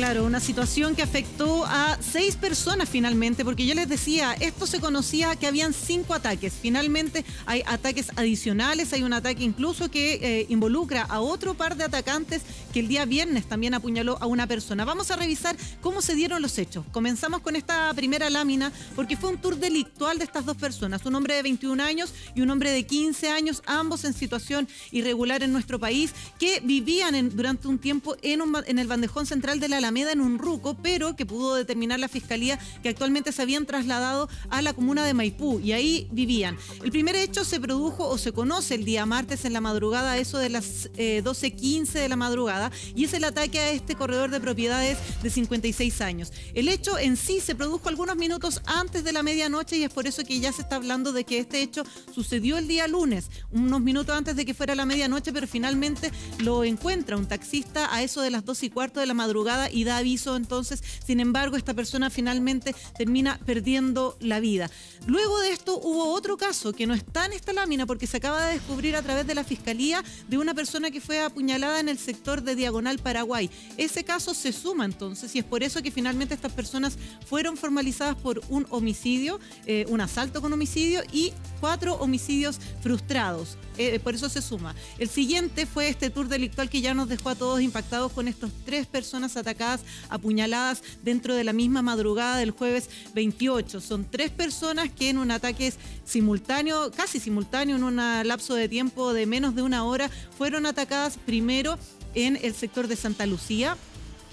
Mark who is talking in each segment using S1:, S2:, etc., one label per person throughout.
S1: Claro, una situación que afectó a 6 personas finalmente, porque yo les decía, esto se conocía que habían 5 ataques. Finalmente hay ataques adicionales, hay un ataque incluso que involucra a otro par de atacantes que el día viernes también apuñaló a una persona. Vamos a revisar cómo se dieron los hechos. Comenzamos con esta primera lámina porque fue un tour delictual de estas dos personas, un hombre de 21 años y un hombre de 15 años, ambos en situación irregular en nuestro país, que vivían durante un tiempo en el bandejón central de la Alameda, en un ruco, pero que pudo determinar la fiscalía que actualmente se habían trasladado a la comuna de Maipú y ahí vivían. El primer hecho se produjo o se conoce el día martes en la madrugada, eso de las 12:15 de la madrugada, y es el ataque a este corredor de propiedades de 56 años. El hecho en sí se produjo algunos minutos antes de la medianoche y es por eso que ya se está hablando de que este hecho sucedió el día lunes, unos minutos antes de que fuera la medianoche, pero finalmente lo encuentra un taxista a eso de las 2:15 de la madrugada y da aviso entonces. Sin embargo, esta persona finalmente termina perdiendo la vida. Luego de esto hubo otro caso que no está en esta lámina porque se acaba de descubrir a través de la fiscalía de una persona que fue apuñalada en el sector de Diagonal Paraguay. Ese caso se suma entonces y es por eso que finalmente estas personas fueron formalizadas por un homicidio, un asalto con homicidio y 4 homicidios frustrados. Por eso se suma. El siguiente fue este tour delictual que ya nos dejó a todos impactados con estas 3 personas atacadas, apuñaladas dentro de la misma madrugada del jueves 28. Son 3 personas que en un ataque simultáneo, casi simultáneo, en un lapso de tiempo de menos de una hora, fueron atacadas primero en el sector de Santa Lucía,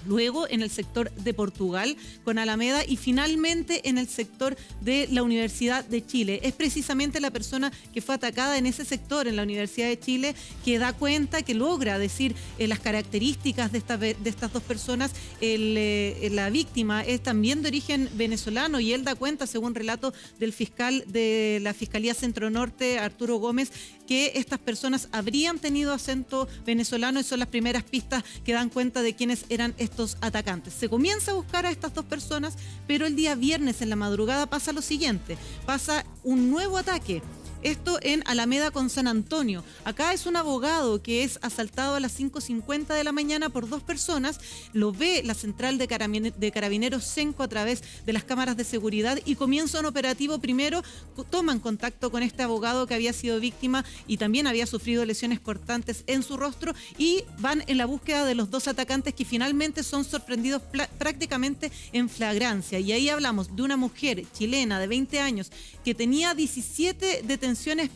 S1: luego en el sector de Portugal con Alameda y finalmente en el sector de la Universidad de Chile. Es precisamente la persona que fue atacada en ese sector, en la Universidad de Chile, que da cuenta, que logra decir las características de estas dos personas. La víctima es también de origen venezolano y él da cuenta, según relato del fiscal de la Fiscalía Centro Norte, Arturo Gómez, que estas personas habrían tenido acento venezolano y son las primeras pistas que dan cuenta de quiénes eran estos atacantes. Se comienza a buscar a estas dos personas, pero el día viernes en la madrugada pasa lo siguiente, pasa un nuevo ataque. Esto en Alameda con San Antonio. Acá es un abogado que es asaltado a las 5:50 de la mañana por 2 personas. Lo ve la central de Carabineros Senco a través de las cámaras de seguridad y comienza un operativo. Primero toman contacto con este abogado que había sido víctima y también había sufrido lesiones cortantes en su rostro y van en la búsqueda de los 2 atacantes que finalmente son sorprendidos prácticamente en flagrancia. Y ahí hablamos de una mujer chilena de 20 años que tenía 17 detenciones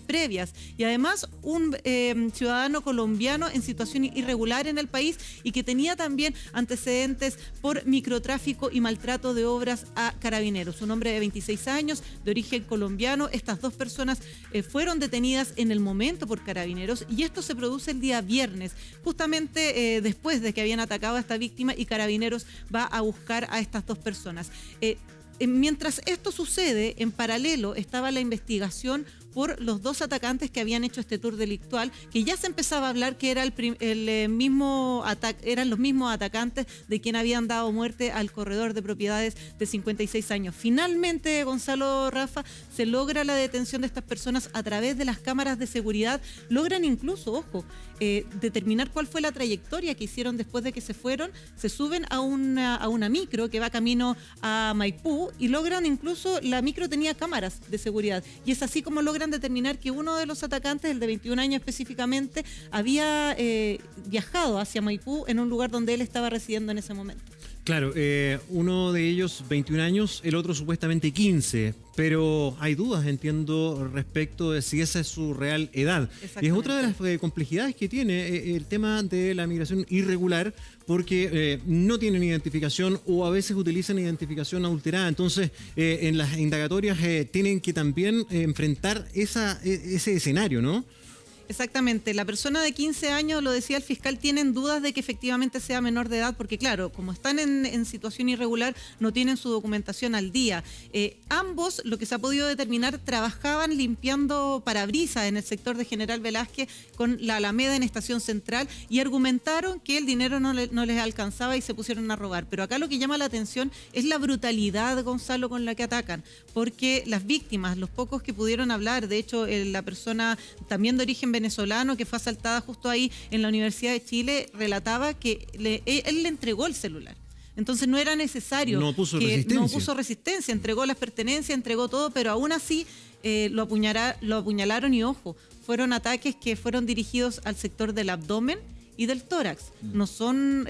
S1: previas y además un ciudadano colombiano en situación irregular en el país y que tenía también antecedentes por microtráfico y maltrato de obras a Carabineros. Un hombre de 26 años de origen colombiano. Estas 2 personas fueron detenidas en el momento por Carabineros y esto se produce el día viernes, justamente después de que habían atacado a esta víctima y Carabineros va a buscar a estas 2 personas. Mientras esto sucede, en paralelo estaba la investigación por los 2 atacantes que habían hecho este tour delictual, que ya se empezaba a hablar que era eran los mismos atacantes de quien habían dado muerte al corredor de propiedades de 56 años. Finalmente, Gonzalo, Rafa, se logra la detención de estas personas a través de las cámaras de seguridad. Logran incluso, ojo, determinar cuál fue la trayectoria que hicieron después de que se fueron. Se suben a una micro que va camino a Maipú y logran incluso, la micro tenía cámaras de seguridad y es así como logran determinar que uno de los atacantes, el de 21 años específicamente, había viajado hacia Maipú en un lugar donde él estaba residiendo en ese momento.
S2: Claro, uno de ellos 21 años, el otro supuestamente 15, pero hay dudas, entiendo, respecto de si esa es su real edad. Y es otra de las complejidades que tiene el tema de la migración irregular, porque no tienen identificación o a veces utilizan identificación adulterada. Entonces, en las indagatorias tienen que también enfrentar ese escenario, ¿no?
S1: Exactamente, la persona de 15 años, lo decía el fiscal, tienen dudas de que efectivamente sea menor de edad porque claro, como están en situación irregular, no tienen su documentación al día. Ambos, lo que se ha podido determinar, trabajaban limpiando parabrisas en el sector de General Velázquez con la Alameda en Estación Central y argumentaron que el dinero no les alcanzaba y se pusieron a robar. Pero acá lo que llama la atención es la brutalidad, Gonzalo, con la que atacan, porque las víctimas, los pocos que pudieron hablar, de hecho la persona también de origen venezolano que fue asaltada justo ahí en la Universidad de Chile, relataba que él le entregó el celular. Entonces no era necesario.
S2: No puso resistencia.
S1: No puso resistencia, entregó las pertenencias, entregó todo, pero aún así lo apuñalaron y ojo, fueron ataques que fueron dirigidos al sector del abdomen y del tórax. No son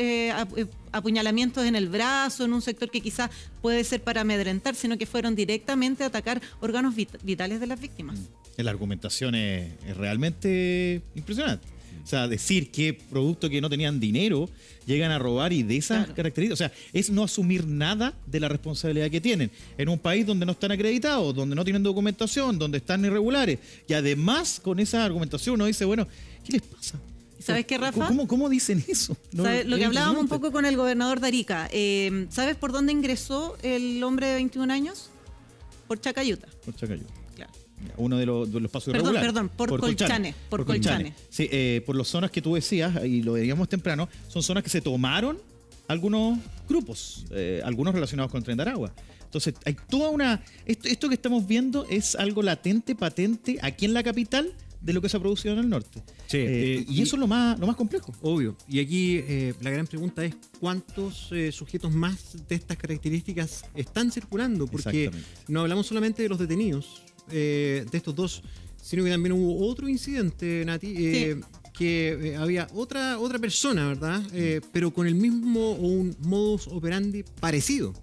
S1: apuñalamientos en el brazo, en un sector que quizás puede ser para amedrentar, sino que fueron directamente a atacar órganos vitales de las víctimas.
S3: La argumentación es realmente impresionante. O sea, decir que productos que no tenían dinero llegan a robar y de esas características. O sea, es no asumir nada de la responsabilidad que tienen. En un país donde no están acreditados, donde no tienen documentación, donde están irregulares. Y además, con esa argumentación uno dice, bueno, ¿qué les pasa?
S1: ¿Sabes qué, Rafa?
S3: ¿Cómo dicen eso? No,
S1: lo que hablábamos un poco con el gobernador de Arica. ¿Sabes por dónde ingresó el hombre de 21 años? Por Chacayuta.
S3: Por Chacayuta.
S1: Claro.
S3: Uno de los pasos irregulares.
S1: Perdón, por Colchane. Por Colchane.
S3: Sí, por las zonas que tú decías, y lo veíamos temprano, son zonas que se tomaron algunos grupos, algunos relacionados con el Tren de Aragua. Entonces, hay toda una... Esto que estamos viendo es algo latente, patente, aquí en la capital, de lo que se ha producido en el norte.
S2: Sí,
S3: y eso es lo más complejo.
S2: Obvio. Y aquí la gran pregunta es ¿cuántos sujetos más de estas características están circulando? Porque no hablamos solamente de los detenidos, de estos dos, sino que también hubo otro incidente, Nati, que había otra persona, ¿verdad? Pero con el mismo o un modus operandi parecido.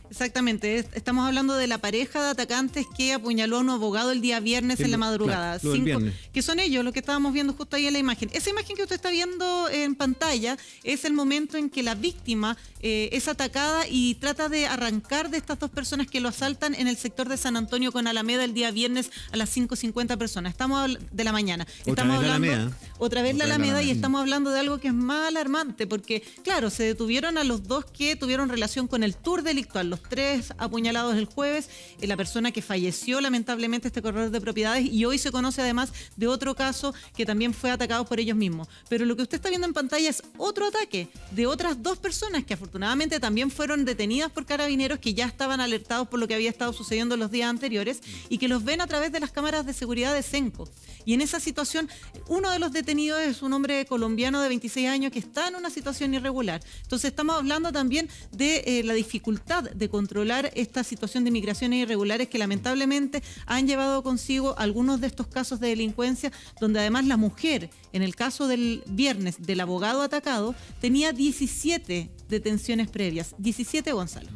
S1: Exactamente, estamos hablando de la pareja de atacantes que apuñaló a un abogado el día viernes en la madrugada.
S2: Claro, viernes.
S1: Que son ellos, lo que estábamos viendo justo ahí en la imagen. Esa imagen que usted está viendo en pantalla es el momento en que la víctima es atacada y trata de arrancar de estas dos personas que lo asaltan en el sector de San Antonio con Alameda el día viernes a las 5:50 personas. Estamos de la mañana. Estamos hablando otra vez la Alameda y estamos hablando de algo que es más alarmante porque, claro, se detuvieron a los dos que tuvieron relación con el tour delictual. Los 3 apuñalados el jueves, la persona que falleció lamentablemente, este corredor de propiedades, y hoy se conoce además de otro caso que también fue atacado por ellos mismos. Pero lo que usted está viendo en pantalla es otro ataque de otras 2 personas que afortunadamente también fueron detenidas por carabineros que ya estaban alertados por lo que había estado sucediendo los días anteriores y que los ven a través de las cámaras de seguridad de Senco. Y en esa situación, uno de los detenidos es un hombre colombiano de 26 años que está en una situación irregular. Entonces estamos hablando también de la dificultad de controlar esta situación de migraciones irregulares que lamentablemente han llevado consigo algunos de estos casos de delincuencia, donde además la mujer, en el caso del viernes del abogado atacado, tenía 17 detenciones previas. 17, Gonzalo.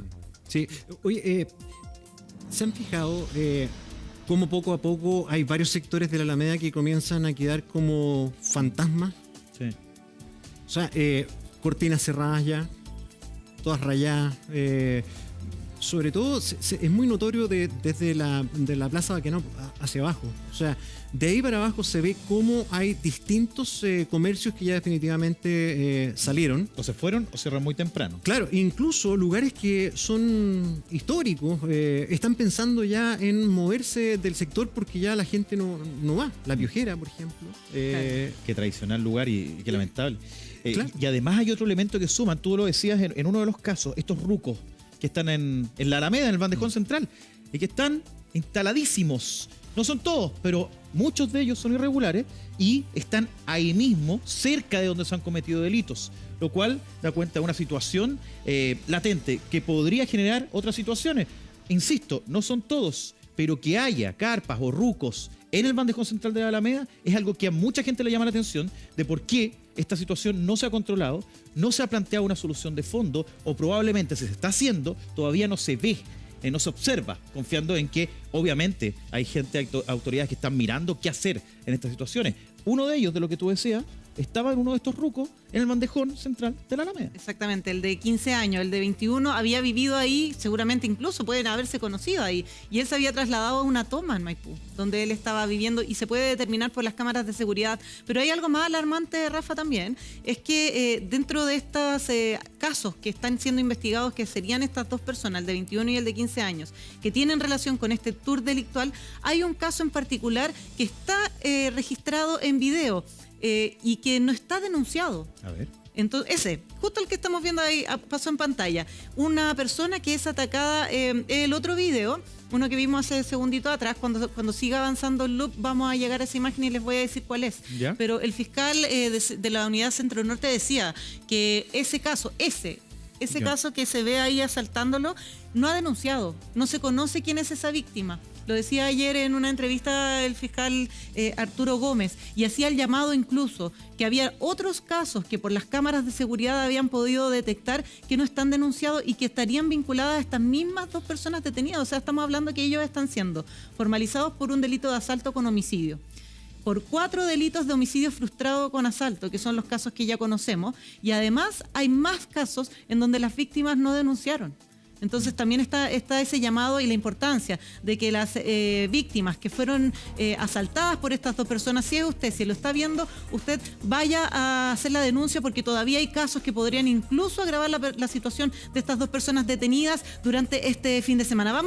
S2: Sí, oye, ¿se han fijado cómo poco a poco hay varios sectores de la Alameda que comienzan a quedar como fantasmas?
S3: Sí.
S2: O sea, cortinas cerradas ya, todas rayadas. Sobre todo es muy notorio desde de la Plaza Baquedano hacia abajo. O sea, de ahí para abajo se ve cómo hay distintos comercios que ya definitivamente salieron.
S3: O se fueron o cerraron muy temprano.
S2: Claro, incluso lugares que son históricos están pensando ya en moverse del sector porque ya la gente no va. La Piojera, por ejemplo.
S3: Qué tradicional lugar y qué lamentable.
S2: Claro.
S3: Y además hay otro elemento que suman, tú lo decías en uno de los casos, estos rucos que están en la Alameda, en el bandejón central, y que están instaladísimos. No son todos, pero muchos de ellos son irregulares y están ahí mismo, cerca de donde se han cometido delitos, lo cual da cuenta de una situación latente que podría generar otras situaciones. Insisto, no son todos, pero que haya carpas o rucos en el bandejón central de la Alameda es algo que a mucha gente le llama la atención de por qué esta situación no se ha controlado, no se ha planteado una solución de fondo o probablemente si se está haciendo todavía no se ve, no se observa, confiando en que obviamente hay gente, autoridades que están mirando qué hacer en estas situaciones. Uno de ellos, de lo que tú decías, estaba en uno de estos rucos en el bandejón central de la Alameda.
S1: Exactamente, el de 15 años, el de 21 había vivido ahí, seguramente incluso pueden haberse conocido ahí, y él se había trasladado a una toma en Maipú, donde él estaba viviendo y se puede determinar por las cámaras de seguridad. Pero hay algo más alarmante, Rafa, también, es que dentro de estos casos que están siendo investigados, que serían estas 2 personas, el de 21 y el de 15 años, que tienen relación con este tour delictual, hay un caso en particular que está registrado en video, y que no está denunciado.
S3: A ver.
S1: Entonces, justo el que estamos viendo ahí, pasó en pantalla. Una persona que es atacada, el otro video, uno que vimos hace segundito atrás, cuando siga avanzando el loop, vamos a llegar a esa imagen y les voy a decir cuál es.
S3: ¿Ya?
S1: Pero el fiscal de la unidad Centro Norte decía que ese caso, ese caso que se ve ahí asaltándolo, no ha denunciado, no se conoce quién es esa víctima. Lo decía ayer en una entrevista el fiscal Arturo Gómez, y hacía el llamado incluso que había otros casos que por las cámaras de seguridad habían podido detectar que no están denunciados y que estarían vinculadas a estas mismas 2 personas detenidas. O sea, estamos hablando que ellos están siendo formalizados por un delito de asalto con homicidio, por 4 delitos de homicidio frustrado con asalto, que son los casos que ya conocemos, y además hay más casos en donde las víctimas no denunciaron. Entonces también está ese llamado y la importancia de que las víctimas que fueron asaltadas por estas 2 personas, si es usted, si lo está viendo, usted vaya a hacer la denuncia, porque todavía hay casos que podrían incluso agravar la situación de estas 2 personas detenidas durante este fin de semana. Vamos